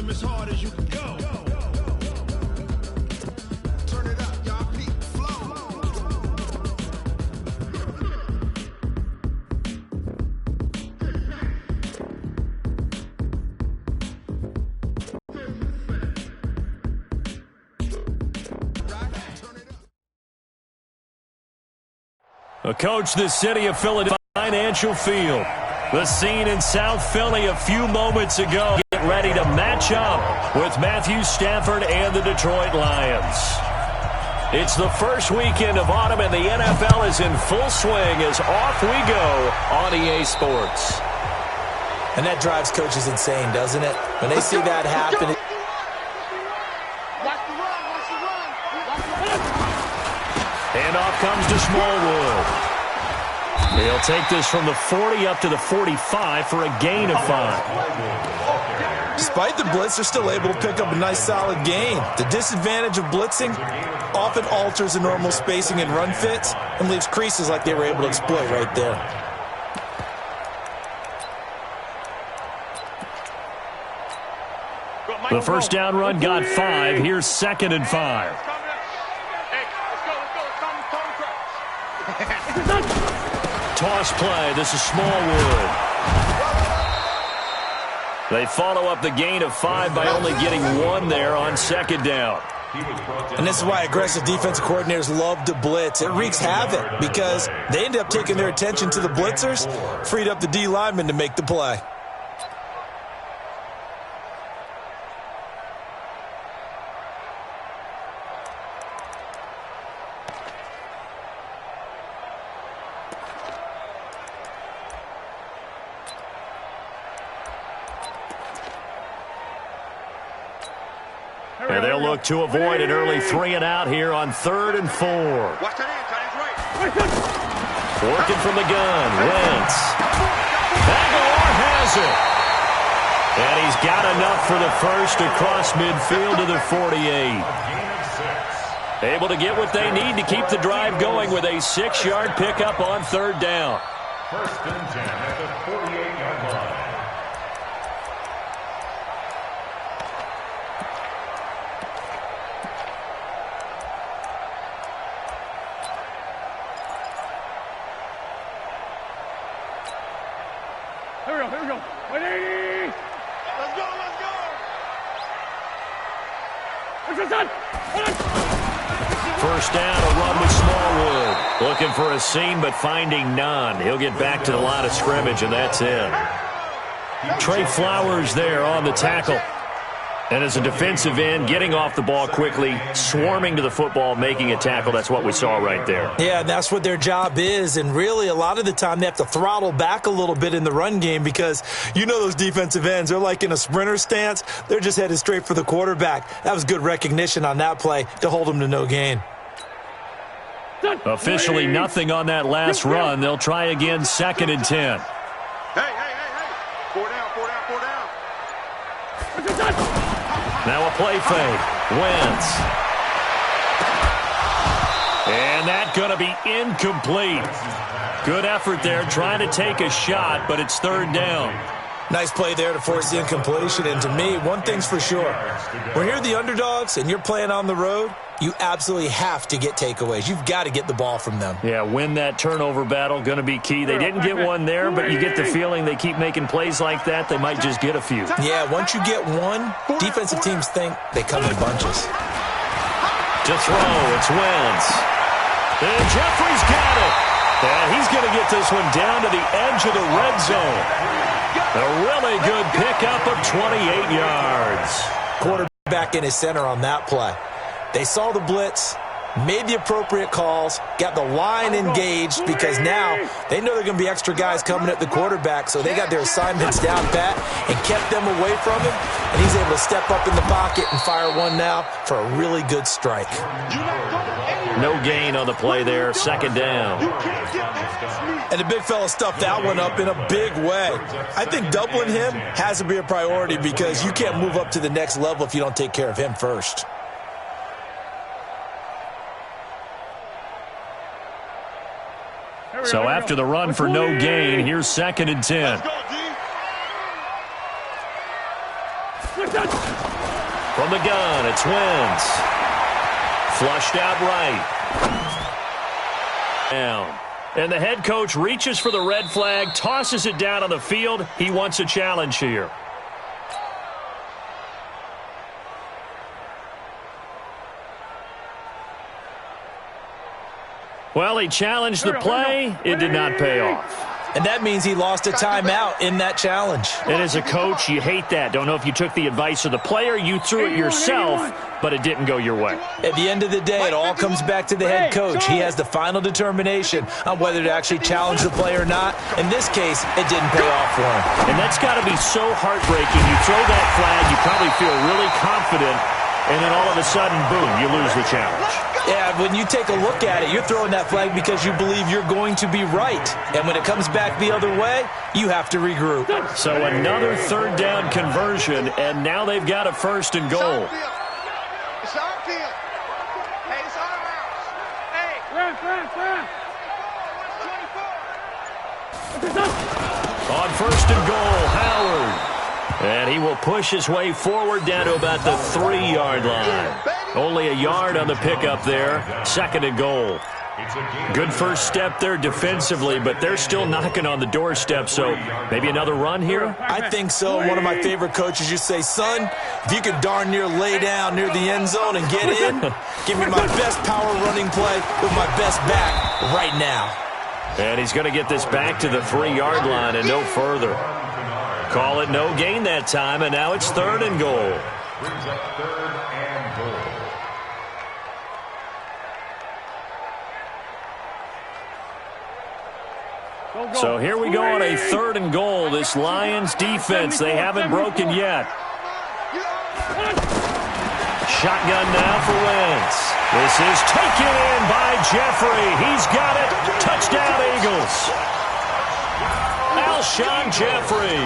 them as hard as you can go. Turn it up, y'all. Peak flow. A coach, the city of Philadelphia Financial Field. The scene in South Philly a few moments ago. Get ready to match up with Matthew Stafford and the Detroit Lions. It's the first weekend of autumn, and the NFL is in full swing as off we go on EA Sports. And that drives coaches insane, doesn't it? When they see that happen. Handoff comes to Smallwood. He'll take this from the 40 up to the 45 for a gain of 5. Despite the blitz, they're still able to pick up a nice solid gain. The disadvantage of blitzing often alters the normal spacing and run fits and leaves creases like they were able to exploit right there. The first down run got 5. Here's 2nd and 5. Toss play. This is Smallwood. They follow up the gain of 5 by only getting 1 there on 2nd down. And this is why aggressive defensive coordinators love to blitz. It wreaks havoc because they end up taking their attention to the blitzers, freed up the D lineman to make the play. And they'll look to avoid an early 3 and out here on 3rd and 4. Working from the gun, Wentz. Aguilar has it. And he's got enough for the first across midfield to the 48. Able to get what they need to keep the drive going with a 6-yard pickup on 3rd down. 1st and 10 at the 48-yard line. Here we go. 180. Let's go. First down, a run with Smallwood. Looking for a seam, but finding none. He'll get back to the line of scrimmage, and that's it. Trey Flowers there on the tackle. And as a defensive end, getting off the ball quickly, swarming to the football, making a tackle. That's what we saw right there. Yeah, that's what their job is. And really, a lot of the time, they have to throttle back a little bit in the run game because you know those defensive ends, they're like in a sprinter stance. They're just headed straight for the quarterback. That was good recognition on that play to hold them to no gain. Officially nothing on that last run. They'll try again, 2nd and 10. Hey. 4 down. Now a play fake. Wentz. And that's going to be incomplete. Good effort there trying to take a shot, but it's 3rd down. Nice play there to force the incompletion. And to me, one thing's for sure. When you're the underdogs and you're playing on the road, you absolutely have to get takeaways. You've got to get the ball from them. Yeah, win that turnover battle, going to be key. They didn't get one there, but you get the feeling they keep making plays like that, they might just get a few. Yeah, once you get one, defensive teams think they come in bunches. To throw, it's Wentz. And Jeffrey's got it. And he's going to get this one down to the edge of the red zone. A really good pickup of 28 yards. Quarterback in his center on that play. They saw the blitz, made the appropriate calls, got the line engaged because now they know there are going to be extra guys coming at the quarterback, so they got their assignments down pat and kept them away from him, and he's able to step up in the pocket and fire one now for a really good strike. No gain on the play there, 2nd down. And the big fella stuffed that one up in a big way. I think doubling him has to be a priority because you can't move up to the next level if you don't take care of him first. So after the run for no gain, here's 2nd and 10. From the gun, it's Wentz. Flushed out right. Down. And the head coach reaches for the red flag, tosses it down on the field. He wants a challenge here. Well, he challenged the play. It did not pay off. And that means he lost a timeout in that challenge. And as a coach, you hate that. Don't know if you took the advice of the player. You threw it yourself, but it didn't go your way. At the end of the day, it all comes back to the head coach. He has the final determination on whether to actually challenge the play or not. In this case, it didn't pay off for him. And that's got to be so heartbreaking. You throw that flag, you probably feel really confident, and then all of a sudden, boom, you lose the challenge. Yeah, when you take a look at it, you're throwing that flag because you believe you're going to be right. And when it comes back the other way, you have to regroup. So another third down conversion, and now they've got a first and goal. It's our field. Hey, it's our house. Hey. On first and goal, Howard. And he will push his way forward down to about the 3-yard line. Only a yard on the pickup there. Second and goal. Good first step there defensively, but they're still knocking on the doorstep, so maybe another run here? I think so. One of my favorite coaches used to say, son, if you could darn near lay down near the end zone and get in, give me my best power running play with my best back right now. And he's going to get this back to the 3-yard line and no further. Call it no gain that time, and now it's third and goal. Brings up third and goal. So here we go on a third and goal. This Lions defense, they haven't broken yet. Shotgun now for Wentz. This is taken in by Jeffrey. He's got it. Touchdown, Eagles. Alshon Jeffrey,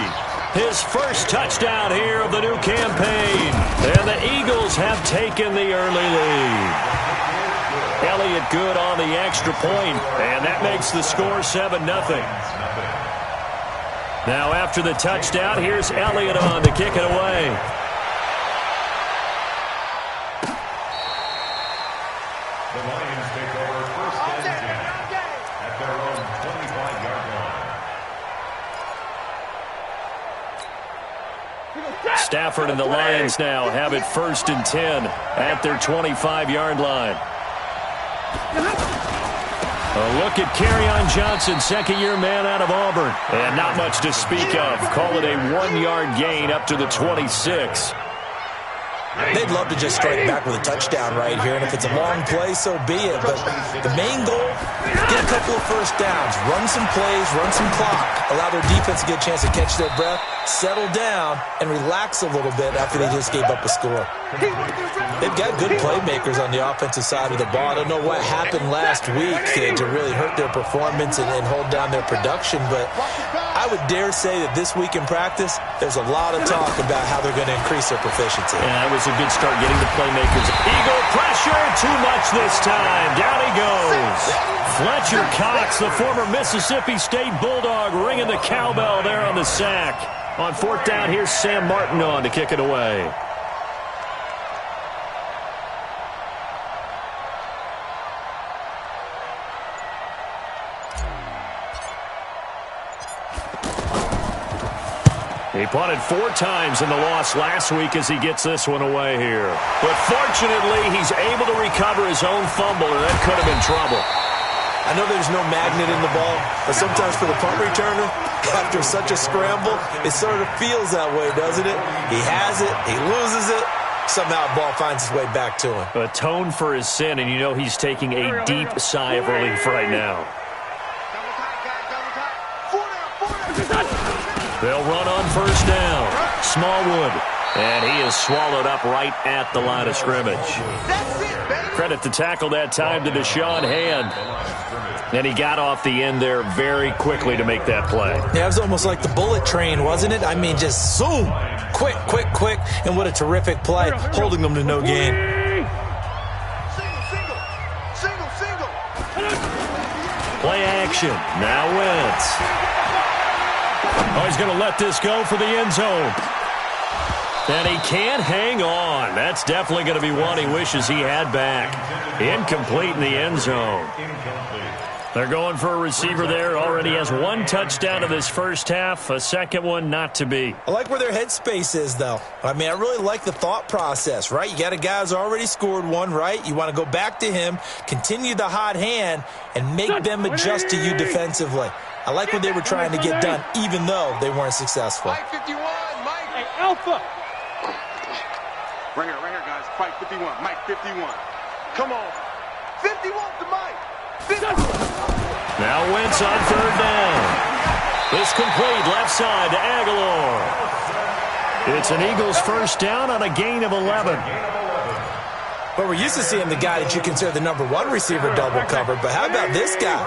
his first touchdown here of the new campaign. And the Eagles have taken the early lead. Elliott good on the extra point, and that makes the score 7-0. Now after the touchdown, here's Elliott on to kick it away. The Lions take over first and 10 at their own 25-yard line. Stafford and the Lions now have it first and 10 at their 25-yard line. A look at Kerryon Johnson, second-year man out of Auburn. And not much to speak of. Call it a 1-yard gain up to the 26. They'd love to just strike back with a touchdown right here, and if it's a long play, so be it. But the main goal, get a couple of first downs, run some plays, run some clock, allow their defense to get a chance to catch their breath, settle down, and relax a little bit after they just gave up a score. They've got good playmakers on the offensive side of the ball. I don't know what happened last week to really hurt their performance and hold down their production, but I would dare say that this week in practice, there's a lot of talk about how they're going to increase their proficiency. Yeah, that was a good start getting the playmakers. Eagle pressure, too much this time. Down he goes. Fletcher Cox, the former Mississippi State Bulldog, ringing the cowbell there on the sack. On fourth down, here's Sam Martin on to kick it away. He punted 4 times in the loss last week as he gets this one away here. But fortunately, he's able to recover his own fumble, and that could have been trouble. I know there's no magnet in the ball, but sometimes for the punt returner, after such a scramble, it sort of feels that way, doesn't it? He has it, he loses it, somehow the ball finds its way back to him. Atone for his sin, and you know he's taking a deep sigh of relief right now. They'll run on first down. Smallwood. And he is swallowed up right at the line of scrimmage. Credit the tackle that time to Deshaun Hand. And he got off the end there very quickly to make that play. Yeah, it was almost like the bullet train, wasn't it? I mean, just zoom. Quick, quick, quick. And what a terrific play, holding them to no gain. Single. Play action. Now Wentz. Oh, he's going to let this go for the end zone. And he can't hang on. That's definitely going to be one he wishes he had back. Incomplete in the end zone. They're going for a receiver there. Already has one touchdown in this first half. A second one not to be. I like where their headspace is, though. I mean, I really like the thought process, right? You got a guy who's already scored one, right? You want to go back to him, continue the hot hand, and make them adjust to you defensively. I like what they were trying to get done, even though they weren't successful. Mike 51, Mike. Hey, Alpha. Right here, guys. Fight 51. Mike 51. Come on. 51 to Mike. 51. Now Wentz on third down. It's complete left side to Aguilar. It's an Eagles first down on a gain of 11. But we're used to seeing the guy that you consider the number one receiver double covered. But how about this guy?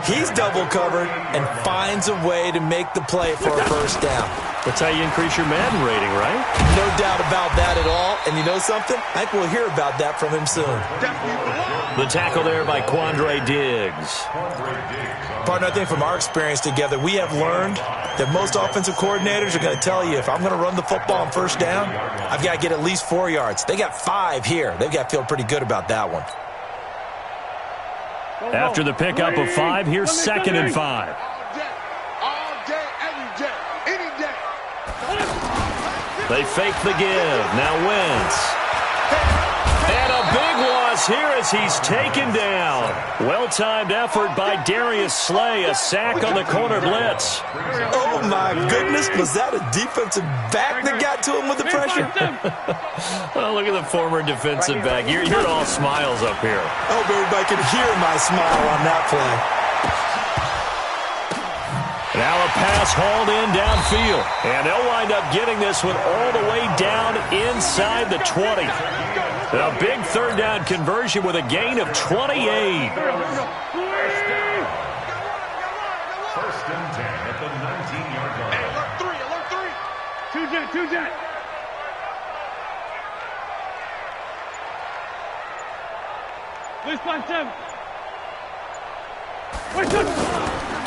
He's double covered and finds a way to make the play for a first down. That's how you increase your Madden rating, right? No doubt about that at all. And you know something? I think we'll hear about that from him soon. The tackle there by Quandre Diggs. Partner, I think from our experience together, we have learned that most offensive coordinators are going to tell you, if I'm going to run the football on first down, I've got to get at least 4 yards. They got 5 here. They've got to feel pretty good about that one. After the pickup of 5, here's second and 5. All day, every day, any day. They fake the give. Now Wentz. And a big loss here as he's taken down. Well-timed effort by Darius Slay. A sack on the corner blitz. Oh, my goodness. Was that a defensive back that got to him with the pressure? Oh, look at the former defensive back. You're all smiles up here. I hope everybody can hear my smile on that play. Now a pass hauled in downfield. And they'll wind up getting this one all the way down inside the 20. A big third down conversion with a gain of 28. First and 10 at the 19-yard line. Hey, alert 3. Two jet. Please, 5-7.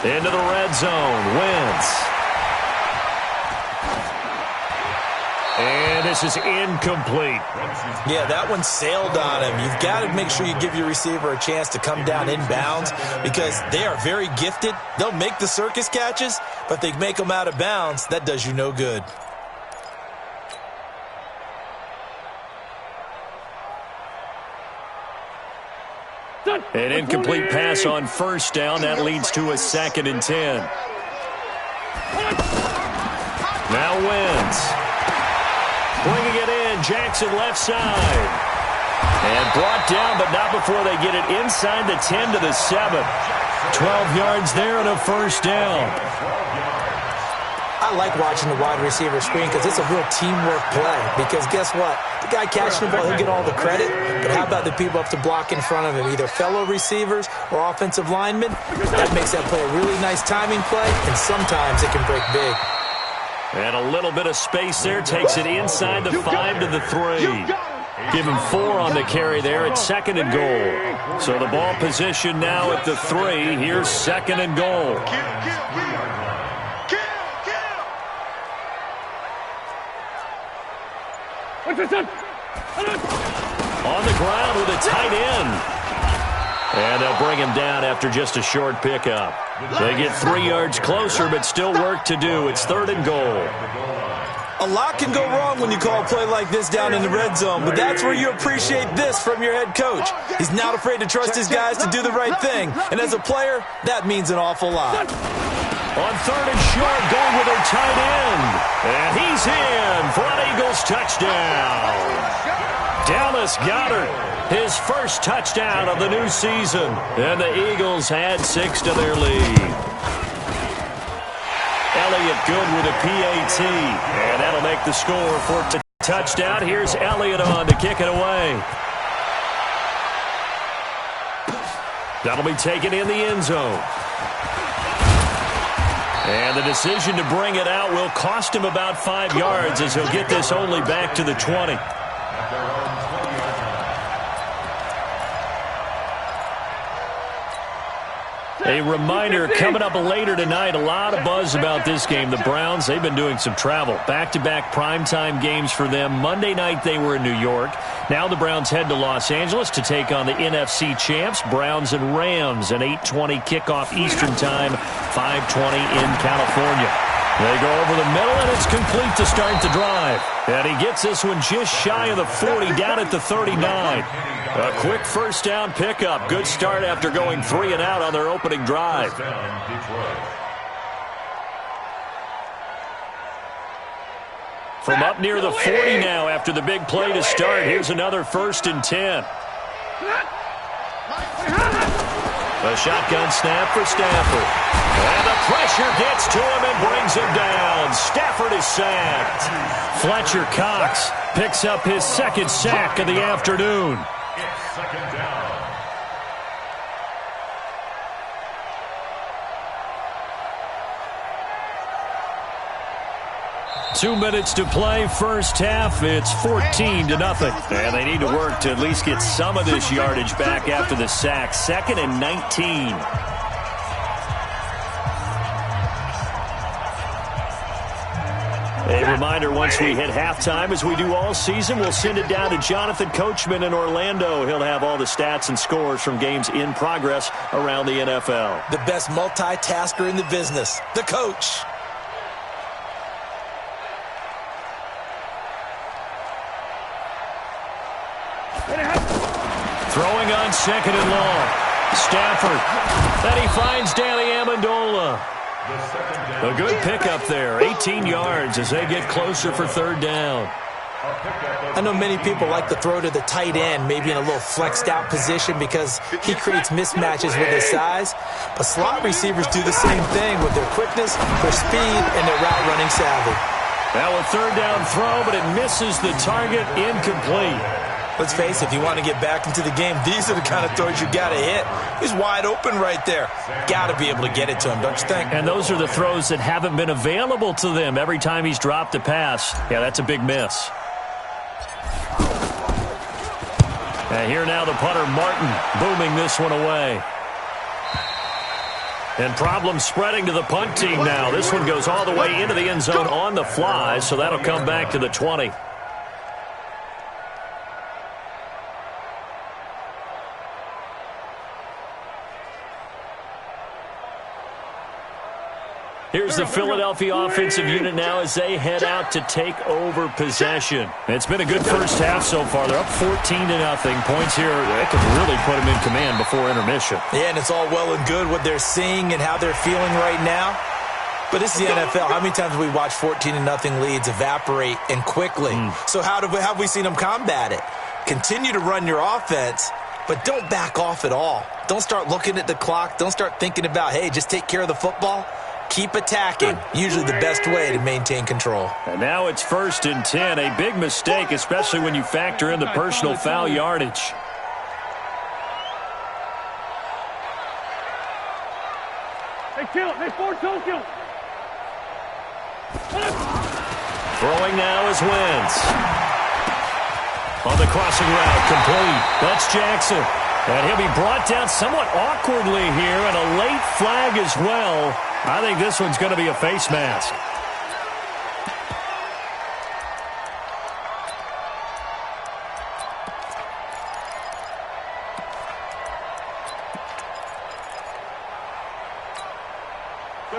Into the red zone. Wentz. And this is incomplete. Yeah, that one sailed on him. You've got to make sure you give your receiver a chance to come down inbounds because they are very gifted. They'll make the circus catches, but they make them out of bounds. That does you no good. An incomplete pass on first down. That leads to a 2nd and 10. Now Wentz. Bringing it in, Jackson left side. And brought down, but not before they get it inside the 10 to the 7. 12 yards there and a first down. I like watching the wide receiver screen because it's a real teamwork play. Because guess what? The guy catching the ball, he'll get all the credit. But how about the people up to block in front of him, either fellow receivers or offensive linemen? That makes that play a really nice timing play, and sometimes it can break big. And a little bit of space there. Takes it inside the 5 to the 3. Give him 4 on the carry there. It's 2nd and goal. So the ball position now at the 3. Here's 2nd and goal. On the ground with a tight end. And they'll bring him down after just a short pickup. They get 3 yards closer, but still work to do. It's 3rd and goal. A lot can go wrong when you call a play like this down in the red zone, but that's where you appreciate this from your head coach. He's not afraid to trust his guys to do the right thing, and as a player, that means an awful lot. On 3rd and short, going with their tight end. And he's in for an Eagles touchdown. Dallas Goedert, his first touchdown of the new season. And the Eagles add 6 to their lead. Elliott good with a PAT. And that'll make the score for the touchdown. Here's Elliott on to kick it away. That'll be taken in the end zone. And the decision to bring it out will cost him about 5 yards as he'll get this only back to the 20. A reminder, coming up later tonight, a lot of buzz about this game. The Browns, they've been doing some travel. Back-to-back primetime games for them. Monday night they were in New York. Now the Browns head to Los Angeles to take on the NFC champs, Browns and Rams, an 8:20 kickoff Eastern time, 5:20 in California. They go over the middle, and it's complete to start the drive. And he gets this one just shy of the 40, down at the 39. A quick first down pickup. Good start after going 3 and out on their opening drive. From up near the 40 now after the big play to start. Here's another 1st and 10. A shotgun snap for Stafford. And the pressure gets to him and brings him down. Stafford is sacked. Fletcher Cox picks up his 2nd sack of the afternoon. It's 2nd down. Two minutes to play, first half. It's 14-0. And they need to work to at least get some of this yardage back after the sack. 2nd and 19. A reminder, once we hit halftime, as we do all season, we'll send it down to Jonathan Coachman in Orlando. He'll have all the stats and scores from games in progress around the NFL. The best multitasker in the business, the coach. Throwing on 2nd and long. Stafford. And he finds Danny Amendola. A good pickup there. 18 yards as they get closer for 3rd down. I know many people like to throw to the tight end, maybe in a little flexed out position because he creates mismatches with his size. But slot receivers do the same thing with their quickness, their speed, and their route running savvy. Now a 3rd down throw, but it misses the target, incomplete. Let's face it, if you want to get back into the game, these are the kind of throws you got to hit. He's wide open right there. Got to be able to get it to him, don't you think? And those are the throws that haven't been available to them every time he's dropped a pass. Yeah, that's a big miss. And here now the punter, Martin, booming this one away. And problems spreading to the punt team now. This one goes all the way into the end zone on the fly, so that'll come back to the 20. Here's the Philadelphia offensive unit now as they head out to take over possession. It's been a good first half so far. They're up 14-0. Points here, that could really put them in command before intermission. Yeah, and it's all well and good what they're seeing and how they're feeling right now. But this is the NFL. How many times have we watched 14-0 leads evaporate and quickly? So how have we seen them combat it? Continue to run your offense, but don't back off at all. Don't start looking at the clock. Don't start thinking about, hey, just take care of the football. Keep attacking. Usually the best way to maintain control. And now it's 1st and 10. A big mistake, especially when you factor in the personal foul yardage. Hey, kill it. Hey, force, don't kill it. Throwing now is Wentz. On the crossing route, complete. That's Jackson. And he'll be brought down somewhat awkwardly here, and a late flag as well. I think this one's going to be a face mask.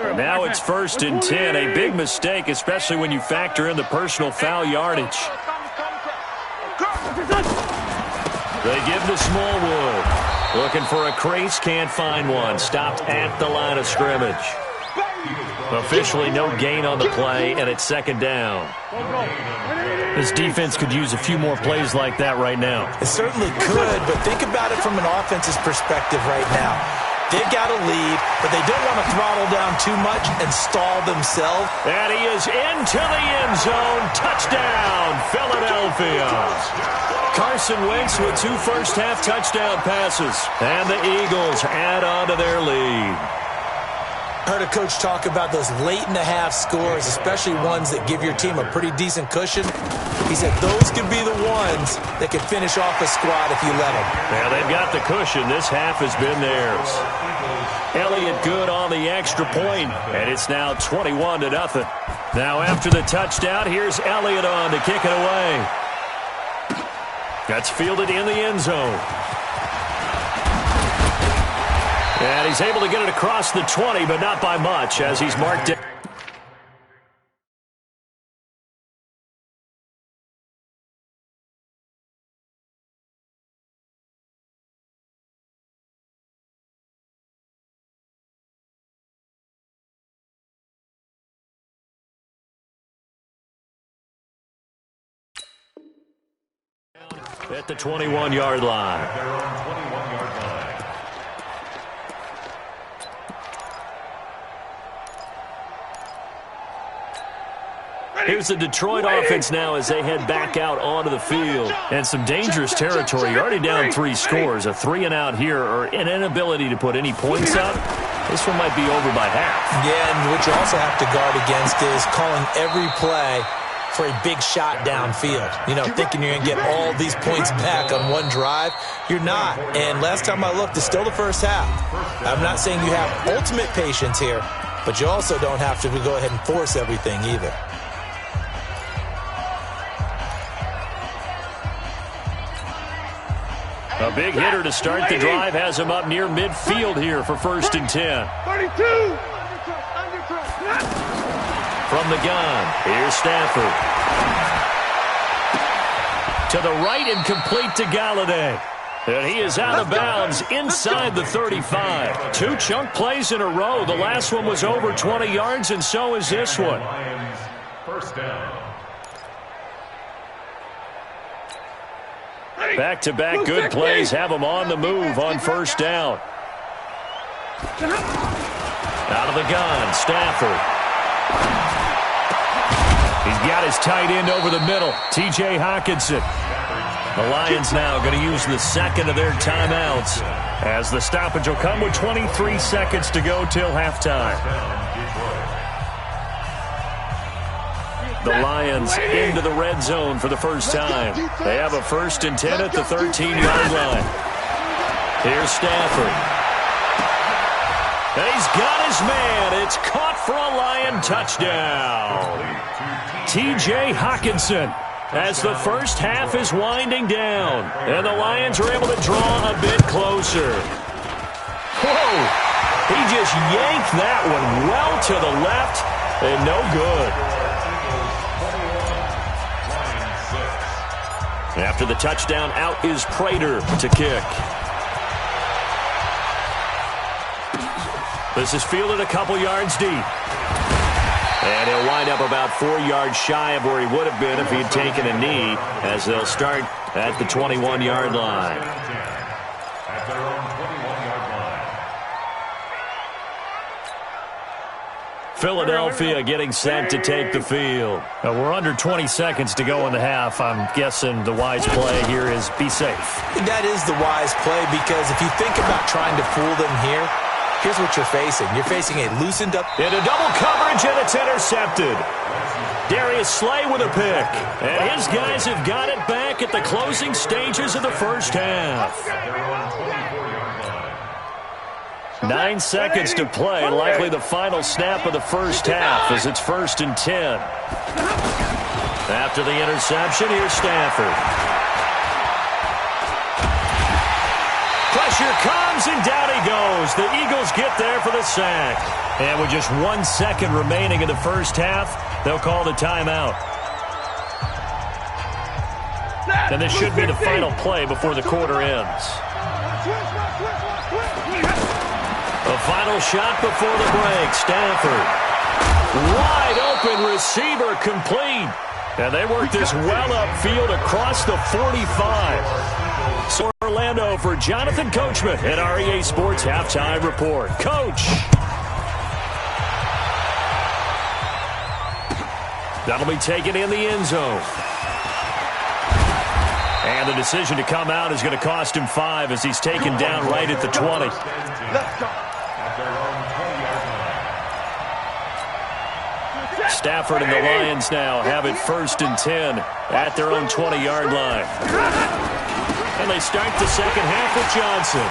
And now it's 1st and 10. A big mistake, especially when you factor in the personal foul yardage. They give to Smallwood. Looking for a crease, can't find one. Stopped at the line of scrimmage. Officially no gain on the play, and it's 2nd down. This defense could use a few more plays like that right now. It certainly could, but think about it from an offense's perspective right now. They've got a lead, but they don't want to throttle down too much and stall themselves. And he is into the end zone. Touchdown, Philadelphia. Carson Wentz with 2 first-half touchdown passes. And the Eagles add on to their lead. Heard a coach talk about those late-in-the-half scores, especially ones that give your team a pretty decent cushion. He said those could be the ones that could finish off a squad if you let them. Yeah, they've got the cushion. This half has been theirs. Elliott good on the extra point, and it's now 21-0. Now after the touchdown, here's Elliott on to kick it away. That's fielded in the end zone. And he's able to get it across the 20, but not by much as he's marked it. At the 21-yard line. Their own 21-yard line. Here's the Detroit offense now as they head back out onto the field. And some dangerous territory. You're already down 3 scores. A 3-and-out here or an inability to put any points up. This one might be over by half. Yeah, and what you also have to guard against is calling every play for a big shot downfield. You know, thinking you're going to get all these points back on one drive. You're not. And last time I looked, it's still the first half. I'm not saying you have ultimate patience here, but you also don't have to go ahead and force everything either. A big hitter to start the drive has him up near midfield here for 1st and 10. 32. From the gun, here's Stafford. To the right and complete to Galladay. And he is out of bounds inside the 35. 2 chunk plays in a row. The last one was over 20 yards, and so is this one. Lions, first down. Back-to-back good plays have him on the move on 1st down. Out of the gun, Stafford. He's got his tight end over the middle, T.J. Hockenson. The Lions now going to use the second of their timeouts as the stoppage will come with 23 seconds to go till halftime. The Lions into the red zone for the first time. They have a 1st and 10 at the 13-yard line. Here's Stafford. And he's got his man. It's caught for a Lion touchdown. T.J. Hockenson as the first half is winding down. And the Lions are able to draw a bit closer. Whoa! He just yanked that one well to the left and no good. After the touchdown, out is Prater to kick. This is fielded a couple yards deep. And he'll wind up about 4 yards shy of where he would have been if he'd taken a knee, as they'll start at the 21-yard line. At their own 21-yard line. Philadelphia getting set to take the field. We're under 20 seconds to go in the half. I'm guessing the wise play here is be safe. That is the wise play, because if you think about trying to fool them here, here's what you're facing. You're facing a loosened up. Into double coverage, and it's intercepted. Darius Slay with a pick. And his guys have got it back at the closing stages of the first half. 9 seconds to play, likely the final snap of the first half as it's 1st and 10. After the interception, here's Stafford. Pressure comes, and down he goes. The Eagles get there for the sack. And with just 1 second remaining in the first half, they'll call the timeout. And this should be the final play before the quarter ends. The final shot before the break. Stafford. Wide open receiver complete. And they work this well upfield across the 45. So Orlando for Jonathan Coachman at REA Sports Halftime Report. Coach. That'll be taken in the end zone. And the decision to come out is going to cost him 5 as he's taken down right at the 20. Let's go. Stafford and the Lions now have it 1st and 10 at their own 20-yard line. And they start the second half with Johnson.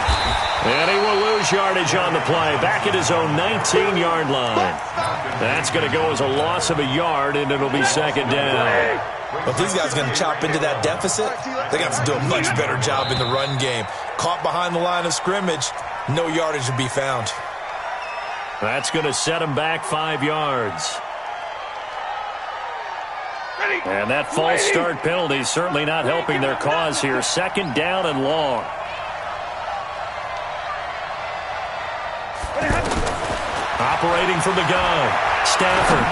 And he will lose yardage on the play. Back at his own 19-yard line. That's going to go as a loss of a yard, and it'll be second down. But these guys are going to chop into that deficit. They got to do a much better job in the run game. Caught behind the line of scrimmage, no yardage to be found. That's going to set them back 5 yards. And that false start penalty is certainly not helping their cause here. Second down and long. Operating from the gun, Stafford.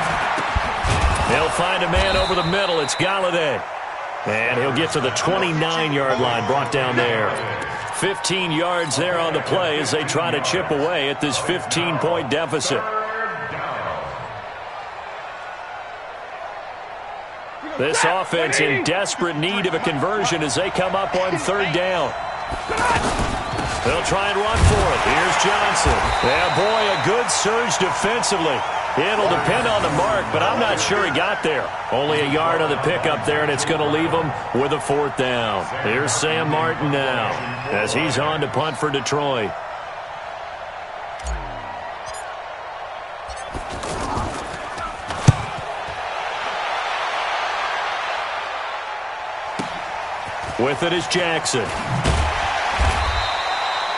He'll find a man over the middle. It's Galladay. And he'll get to the 29-yard line, brought down there. 15 yards there on the play as they try to chip away at this 15-point deficit. This offense in desperate need of a conversion as they come up on third down. They'll try and run for it. Here's Johnson. Yeah, boy, a good surge defensively. It'll depend on the mark, but I'm not sure he got there. Only a yard on the pickup there, and it's going to leave him with a fourth down. Here's Sam Martin now as he's on to punt for Detroit. With it is Jackson.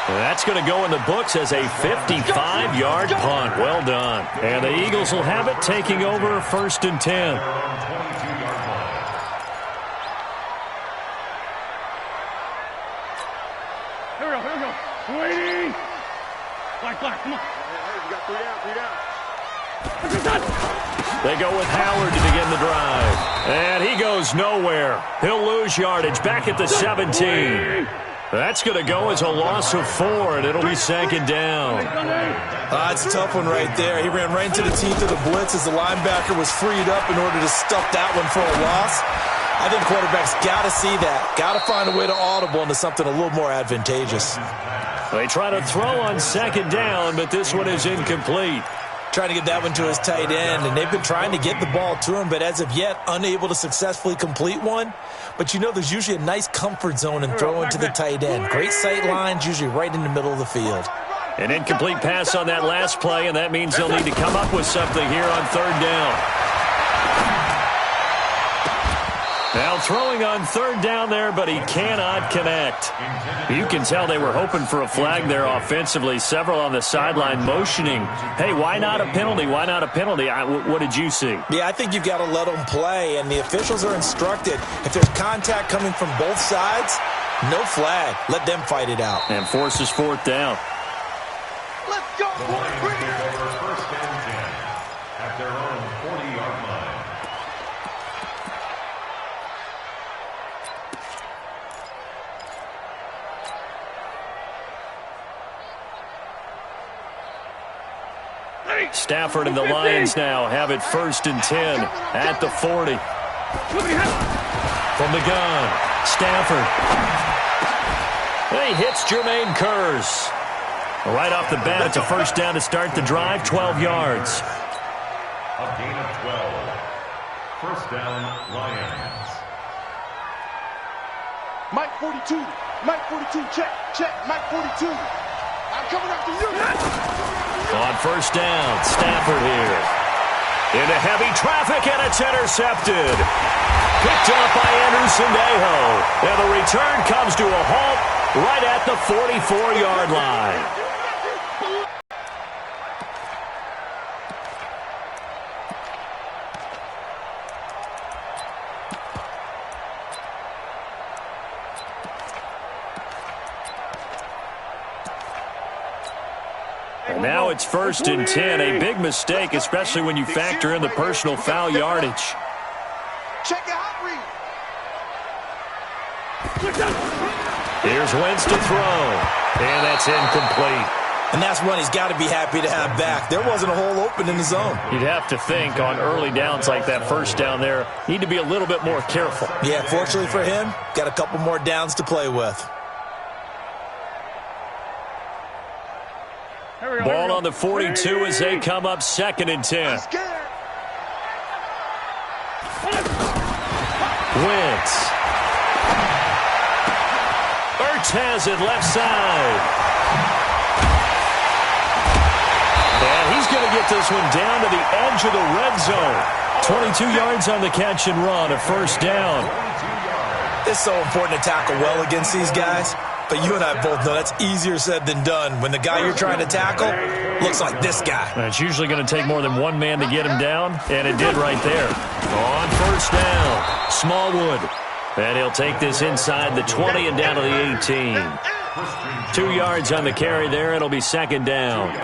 That's going to go in the books as a 55-yard punt. Well done. And the Eagles will have it, taking over 1st and 10. Here we go. 280. Black, come on. Hey, you got 3 down. They go with Howard to begin the drive. And he goes nowhere. He'll lose yardage back at the 17. That's going to go as a loss of 4, and it'll be second down. It's a tough one right there. He ran right into the teeth of the blitz as the linebacker was freed up in order to stuff that one for a loss. I think quarterbacks got to see that. Got to find a way to audible into something a little more advantageous. They try to throw on second down, but this one is incomplete. Trying to get that one to his tight end, and they've been trying to get the ball to him, but as of yet, unable to successfully complete one. But you know there's usually a nice comfort zone in throwing to the tight end. Great sight lines, usually right in the middle of the field. An incomplete pass on that last play, and that means they'll need to come up with something here on third down. Now throwing on third down there, but he cannot connect. You can tell they were hoping for a flag there offensively. Several on the sideline motioning, hey, why not a penalty? Why not a penalty? What did you see? Yeah, I think you've got to let them play, and the officials are instructed. If there's contact coming from both sides, no flag. Let them fight it out. And forces fourth down. Let's go, boys. Bring it on. First and 10 at their own 40-yard line. Stafford and the Lions now have it 1st and 10 at the 40. From the gun, Stafford. He hits Jermaine Kearse. Right off the bat, it's a first down to start the drive, 12 yards. A gain of 12. First down, Lions. Mike 42. Mike 42. Check. Mike 42. I'm coming after you. On first down, Stafford here. Into heavy traffic, and it's intercepted. Picked up by Anderson Dejo. And the return comes to a halt right at the 44-yard line. And now it's 1st and 10. A big mistake, especially when you factor in the personal foul yardage. Check your hot read. Here's Wentz to throw. And that's incomplete. And that's one he's got to be happy to have back. There wasn't a hole open in the zone. You'd have to think on early downs like that first down there, need to be a little bit more careful. Yeah, fortunately for him, got a couple more downs to play with. Ball on the 42 as they come up 2nd and 10. Wentz. Wentz has it left side. And he's going to get this one down to the edge of the red zone. 22 yards on the catch and run, a first down. It's so important to tackle well against these guys, but you and I both know that's easier said than done when the guy you're trying to tackle looks like this guy. And it's usually going to take more than one man to get him down, and it did right there. On first down, Smallwood. And he'll take this inside the 20 and down to the 18. 2 yards on the carry there. It'll be second down.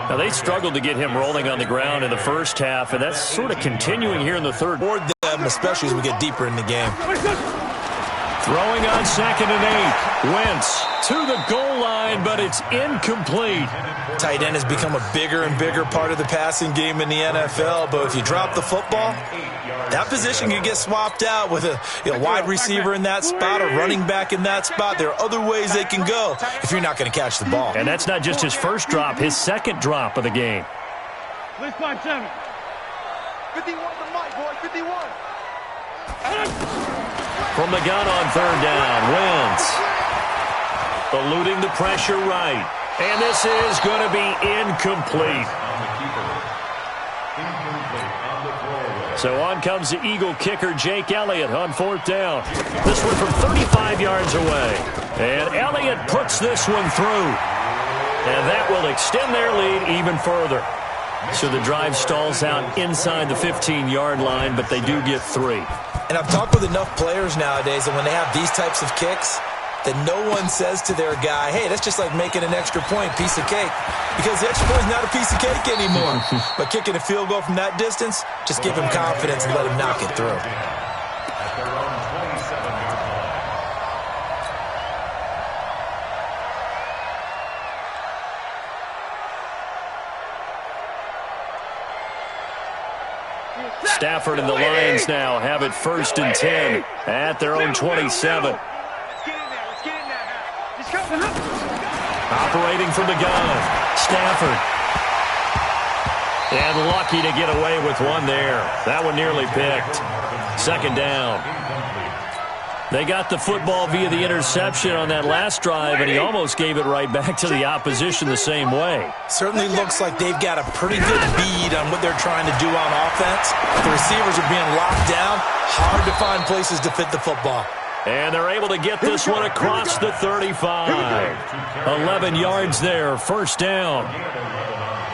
Now, they struggled to get him rolling on the ground in the first half, and that's sort of continuing here in the third. Or them, especially as we get deeper in the game. Throwing on 2nd and 8. Wentz to the goal line, but it's incomplete. Tight end has become a bigger and bigger part of the passing game in the NFL, but if you drop the football, that position can get swapped out with a wide receiver in that spot, a running back in that spot. There are other ways they can go if you're not going to catch the ball. And that's not just his first drop, his second drop of the game. 357. 51 to Mike, boy, 51. From the gun on third down, Wentz eluding the pressure right. And this is going to be incomplete. So on comes the Eagle kicker, Jake Elliott, on fourth down. This one from 35 yards away. And Elliott puts this one through. And that will extend their lead even further. So the drive stalls out inside the 15-yard line, but they do get 3. And I've talked with enough players nowadays that when they have these types of kicks, that no one says to their guy, hey, that's just like making an extra point, piece of cake. Because the extra point is not a piece of cake anymore. But kicking a field goal from that distance, just give him confidence and let him knock it through. Stafford and the Lions now have it 1st and 10 at their own 27. Operating from the gun, Stafford. And lucky to get away with one there. That one nearly picked. Second down. They got the football via the interception on that last drive, and he almost gave it right back to the opposition the same way. Certainly looks like they've got a pretty good bead on what they're trying to do on offense. The receivers are being locked down. Hard to find places to fit the football. And they're able to get this one across the 35. 11 yards there, first down.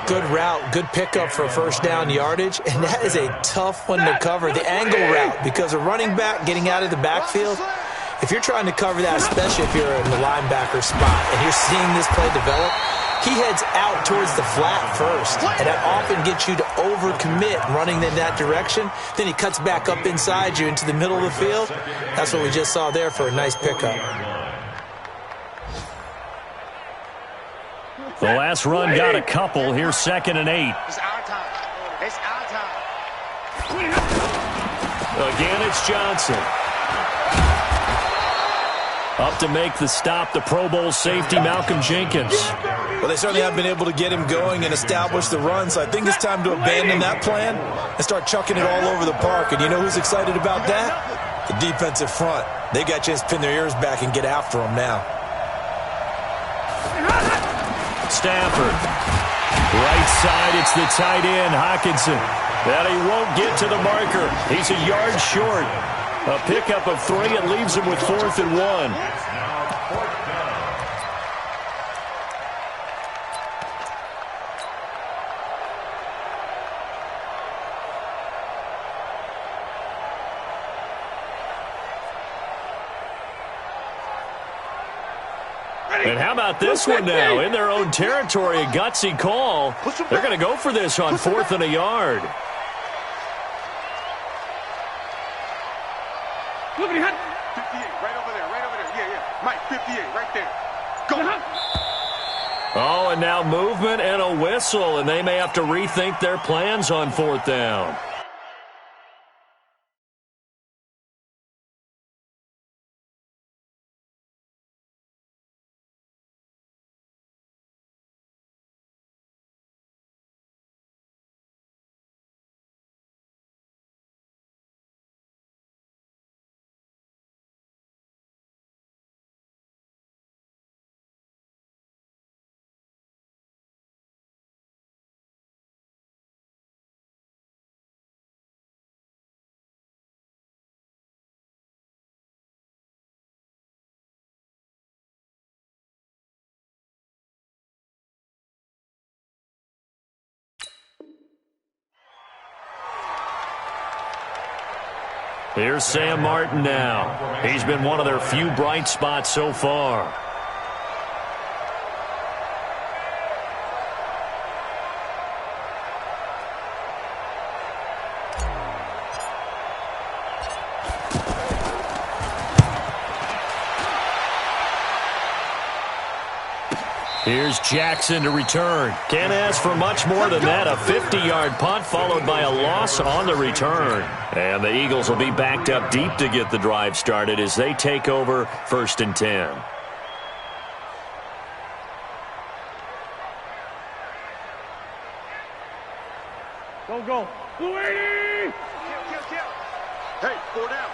Good route, good pickup for first down yardage, and that is a tough one to cover, the angle route, because a running back getting out of the backfield, if you're trying to cover that, especially if you're in the linebacker spot, and you're seeing this play develop, he heads out towards the flat first, and that often gets you to overcommit running in that direction. Then he cuts back up inside you into the middle of the field. That's what we just saw there for a nice pickup. The last run got a couple. Here's 2nd and 8. It's our time. It's our time. Again, it's Johnson. Up to make the stop, the Pro Bowl safety, Malcolm Jenkins. Well, they certainly have been able to get him going and establish the run, so I think it's time to abandon that plan and start chucking it all over the park. And you know who's excited about that? The defensive front. They got a chance to pin their ears back and get after him now. Stafford. Right side, it's the tight end, Hockenson. And he won't get to the marker. He's a yard short. A pickup of 3. It leaves him with 4th and 1. And how about this one now? In their own territory, a gutsy call. They're going to go for this on 4th and a yard. Look at him. 58, right over there. Yeah. Mike, 58, right there. Go. Oh, and now movement and a whistle, and they may have to rethink their plans on 4th down. Here's Sam Martin now. He's been one of their few bright spots so far. Here's Jackson to return. Can't ask for much more than that. A 50-yard punt followed by a loss on the return. And the Eagles will be backed up deep to get the drive started as they take over 1st and 10. Go. 280! Kill. Hey, 4 down.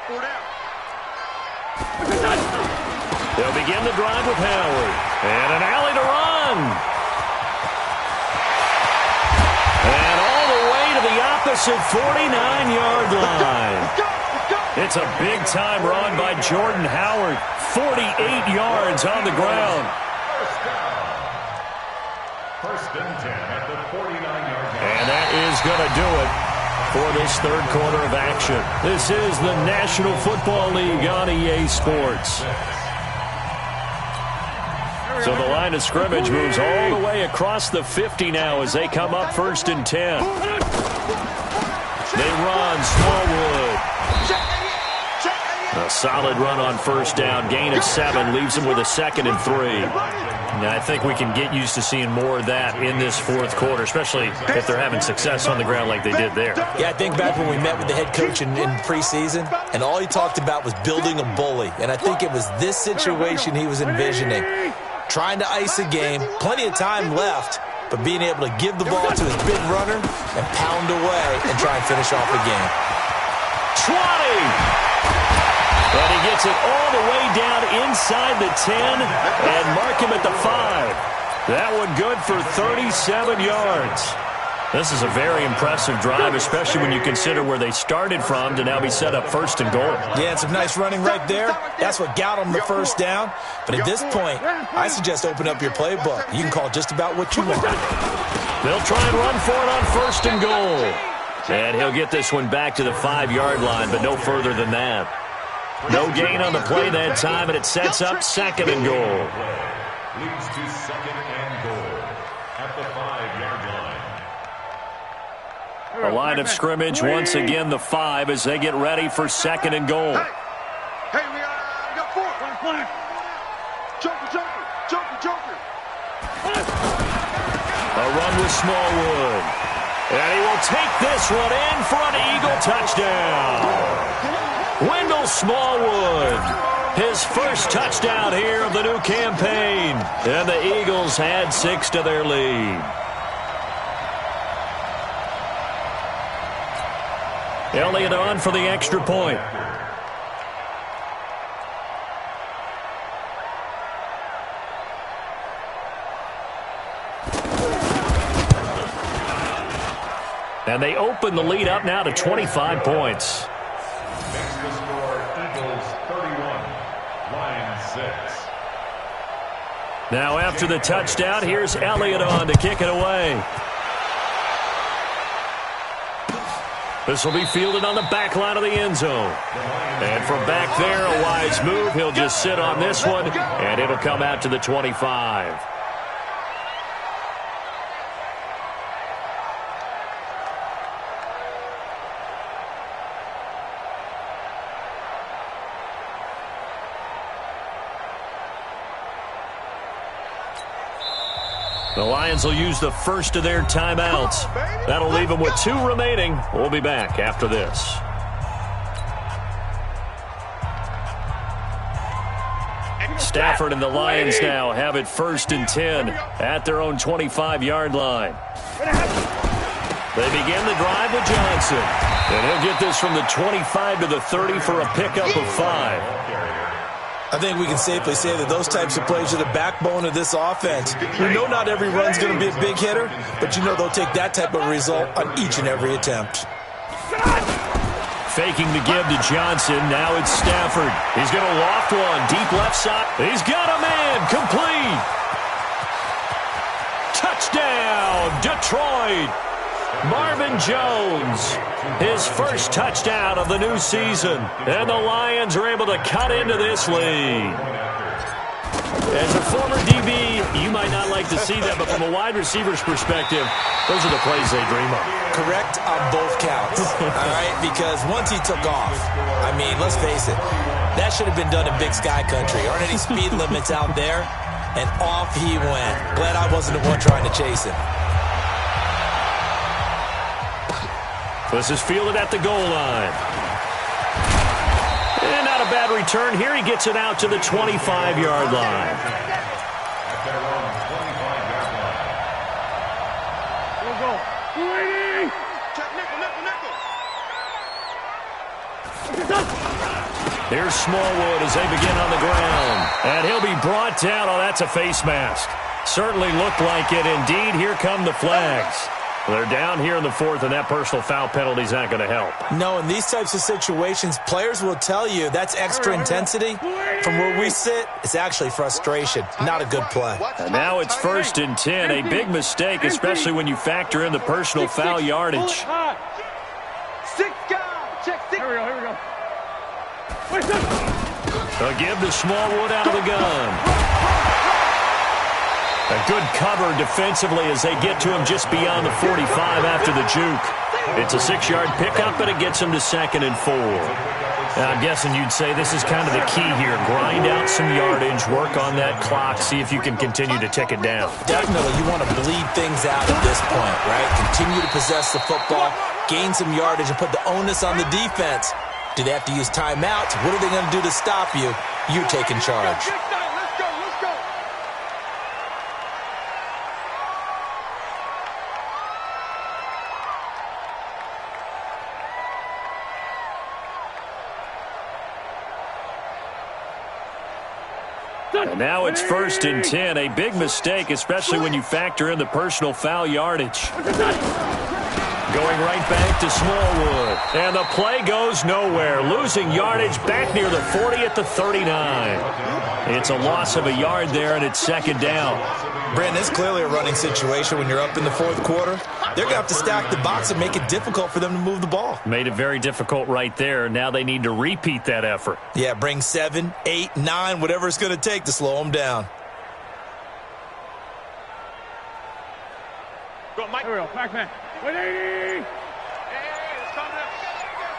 They'll begin the drive with Howard. And an alley to run. And all the way to the opposite 49-yard line. It's a big-time run by Jordan Howard. 48 yards on the ground. First and 10 at the 49-yard line. And that is going to do it for this third quarter of action. This is the National Football League on EA Sports. So the line of scrimmage moves all the way across the 50 now as they come up 1st and 10. They run Smallwood. A solid run on 1st down. Gain of 7 leaves them with a 2nd and 3. Now, I think we can get used to seeing more of that in this 4th quarter, especially if they're having success on the ground like they did there. Yeah, I think back when we met with the head coach in preseason, and all he talked about was building a bully. And I think it was this situation he was envisioning. Trying to ice a game, plenty of time left, but being able to give the ball to his big runner and pound away and try and finish off the game. 20! And he gets it all the way down inside the 10 and mark him at the 5. That one good for 37 yards. This is a very impressive drive, especially when you consider where they started from to now be set up 1st and goal. Yeah, and some nice running right there. That's what got them the 1st down. But at this point, I suggest open up your playbook. You can call just about what you want. They'll try and run for it on 1st and goal. And he'll get this one back to the 5-yard line, but no further than that. No gain on the play that time, and it sets up 2nd and goal. Leads to 2nd and goal at the 5-yard line. The line of scrimmage, once again, the 5 as they get ready for 2nd and goal. Hey, we got 4. Joker. A run with Smallwood. And he will take this one in for an Eagle touchdown. Wendell Smallwood, his first touchdown here of the new campaign. And the Eagles add 6 to their lead. Elliott on for the extra point. And they open the lead up now to 25 points. Next to score, Eagles 31, Lions 6. Now after the touchdown, here's Elliott on to kick it away. This will be fielded on the back line of the end zone. And from back there, a wise move. He'll just sit on this one, and it'll come out to the 25. The Lions will use the first of their timeouts. That'll leave them with 2 remaining. We'll be back after this. Stafford and the Lions now have it 1st and 10 at their own 25-yard line. They begin the drive with Johnson. And he'll get this from the 25 to the 30 for a pickup of 5. I think we can safely say that those types of plays are the backbone of this offense. You know not every run's going to be a big hitter, but you know they'll take that type of result on each and every attempt. Faking the give to Johnson. Now it's Stafford. He's going to loft one. Deep left side. He's got a man. Complete. Touchdown, Detroit. Marvin Jones, his first touchdown of the new season. And the Lions are able to cut into this lead. As a former DB, you might not like to see that, but from a wide receiver's perspective, those are the plays they dream of. Correct on both counts, all right? Because once he took off, I mean, let's face it, that should have been done in Big Sky Country. Aren't any speed limits out there? And off he went. Glad I wasn't the one trying to chase him. This is fielded at the goal line. And not a bad return. Here he gets it out to the 25-yard line. Go. 280. Check nickel. Here's Smallwood as they begin on the ground. And he'll be brought down. Oh, that's a face mask. Certainly looked like it. Indeed, here come the flags. They're down here in the fourth, and that personal foul penalty is not going to help. No, in these types of situations, players will tell you that's extra intensity. From where we sit, it's actually frustration. Not a good play. And now it's 1st and 10. A big mistake, especially when you factor in the personal foul yardage. 6 guys. Check 6. Here we go. Wait, stop. A give to Smallwood out of the gun. A good cover defensively as they get to him just beyond the 45 after the juke. It's a 6-yard pickup, and it gets him to 2nd and 4. Now, I'm guessing you'd say this is kind of the key here. Grind out some yardage, work on that clock, see if you can continue to tick it down. Definitely, you want to bleed things out at this point, right? Continue to possess the football, gain some yardage, and put the onus on the defense. Do they have to use timeouts? What are they going to do to stop you? You're taking charge. Let's go. And now it's 1st and 10. A big mistake, especially when you factor in the personal foul yardage. Going right back to Smallwood. And the play goes nowhere. Losing yardage back near the 40 at the 39. It's a loss of a yard there, and it's 2nd down. Brandon, it's clearly a running situation when you're up in the 4th quarter. They're going to have to stack the box and make it difficult for them to move the ball. Made it very difficult right there. Now they need to repeat that effort. Yeah, bring 7, 8, 9, whatever it's going to take to slow them down. Go, Mike. Here we go. Back man. 180. Let's come now.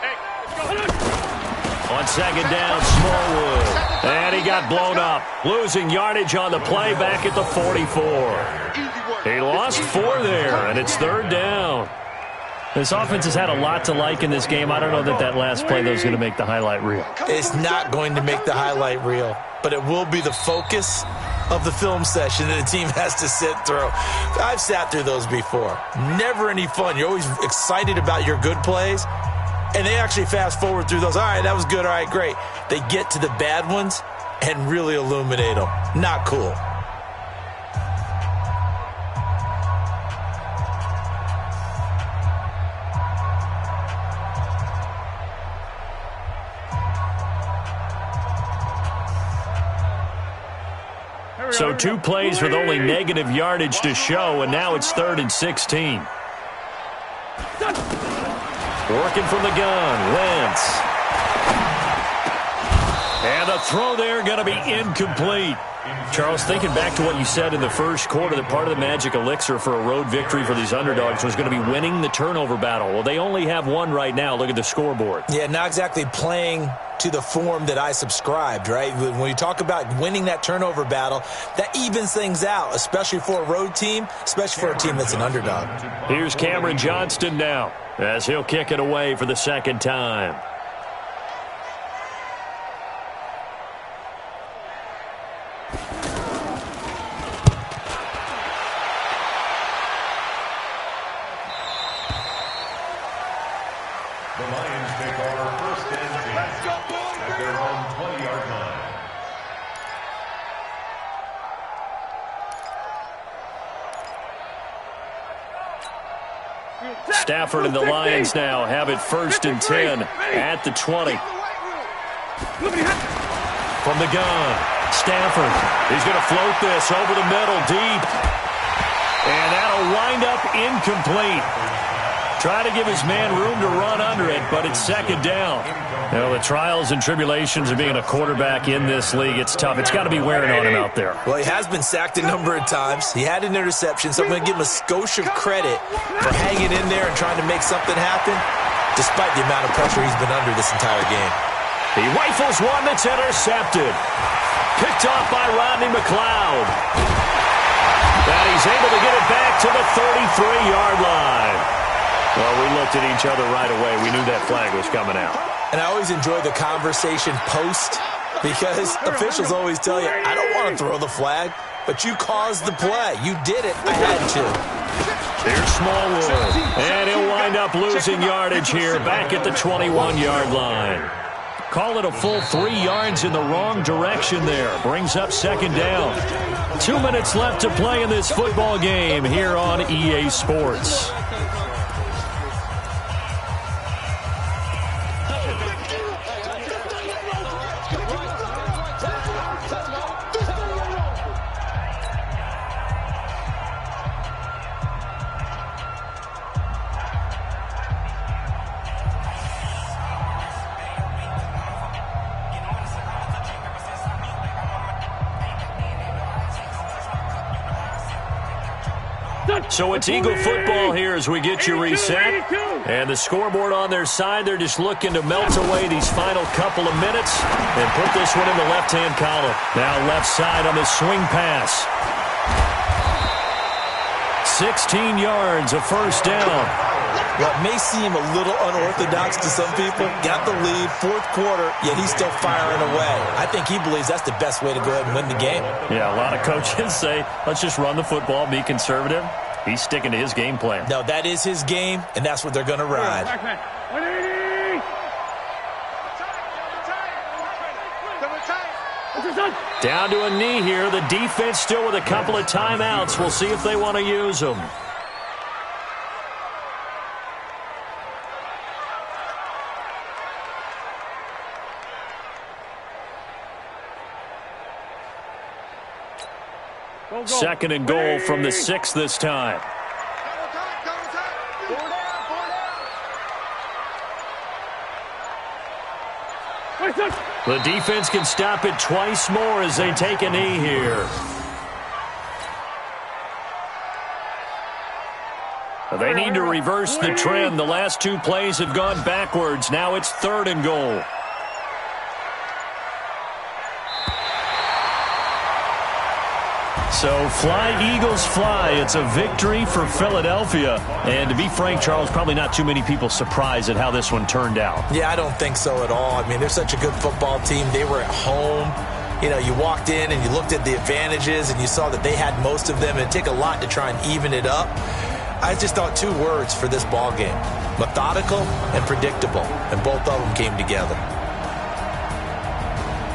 Hey, let's go. On 2nd down, Smallwood. And he got blown up. Losing yardage on the play back at the 44. He lost 4 there, and it's 3rd down. This offense has had a lot to like in this game. I don't know that that last play, though, is going to make the highlight reel. It's not going to make the highlight reel, but it will be the focus of the film session that the team has to sit through. I've sat through those before. Never any fun. You're always excited about your good plays, and they actually fast forward through those. All right, that was good. All right, great. They get to the bad ones and really illuminate them. Not cool. So 2 plays with only negative yardage to show, and now it's 3rd and 16. Working from the gun, Wentz. And the throw there going to be incomplete. Charles, thinking back to what you said in the first quarter, that part of the magic elixir for a road victory for these underdogs was going to be winning the turnover battle. Well, they only have one right now. Look at the scoreboard. Yeah, not exactly playing to the form that I subscribed, right? When you talk about winning that turnover battle, that evens things out, especially for a road team, especially for a team that's an underdog. Here's Cameron Johnston now as he'll kick it away for the 2nd time. The Lions take over 1st and 10. Let's go, boys. At their own 20-yard line. Stafford and the Lions now have it 1st and 10 at the 20. From the gun, Stafford. He's going to float this over the middle deep. And that'll wind up incomplete. Try to give his man room to run under it, but it's second down. You know, the trials and tribulations of being a quarterback in this league, it's tough. It's got to be wearing on him out there. Well, he has been sacked a number of times. He had an interception, so I'm going to give him a skosh of credit for hanging in there and trying to make something happen, despite the amount of pressure he's been under this entire game. He rifles one that's intercepted. Picked off by Rodney McLeod. And he's able to get it back to the 33-yard line. Well, we looked at each other right away. We knew that flag was coming out. And I always enjoy the conversation post because officials always tell you, I don't want to throw the flag, but you caused the play. You did it. I had to. Here's Smallwood. And he'll wind up losing yardage here back at the 21-yard line. Call it a full 3 yards in the wrong direction there. Brings up second down. 2 minutes left to play in this football game here on EA Sports. So it's Eagle football here as we get you reset. And the scoreboard on their side, they're just looking to melt away these final couple of minutes and put this one in the left-hand column. Now left side on the swing pass. 16 yards, a first down. What may seem a little unorthodox to some people, got the lead, fourth quarter, yet he's still firing away. I think he believes that's the best way to go ahead and win the game. Yeah, a lot of coaches say, let's just run the football, be conservative. He's sticking to his game plan. No, that is his game, and that's what they're going to ride. Down to a knee here. The defense still with a couple of timeouts. We'll see if they want to use them. Second and goal from the 6 this time. The defense can stop it twice more as they take a knee here. They need to reverse the trend. The last 2 plays have gone backwards. Now it's third and goal. So fly, Eagles, fly. It's a victory for Philadelphia. And to be frank, Charles, probably not too many people surprised at how this one turned out. Yeah, I don't think so at all. I mean, they're such a good football team. They were at home. You know, you walked in and you looked at the advantages and you saw that they had most of them. It'd take a lot to try and even it up. I just thought 2 words for this ball game: methodical and predictable. And both of them came together.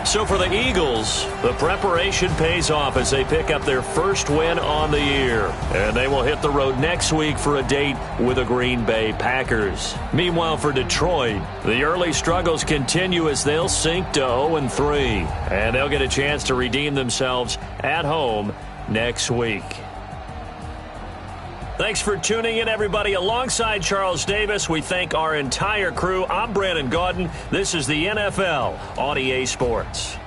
So for the Eagles, the preparation pays off as they pick up their first win on the year. And they will hit the road next week for a date with the Green Bay Packers. Meanwhile, for Detroit, the early struggles continue as they'll sink to 0-3. And they'll get a chance to redeem themselves at home next week. Thanks for tuning in, everybody. Alongside Charles Davis, we thank our entire crew. I'm Brandon Gaudin. This is the NFL on EA Sports.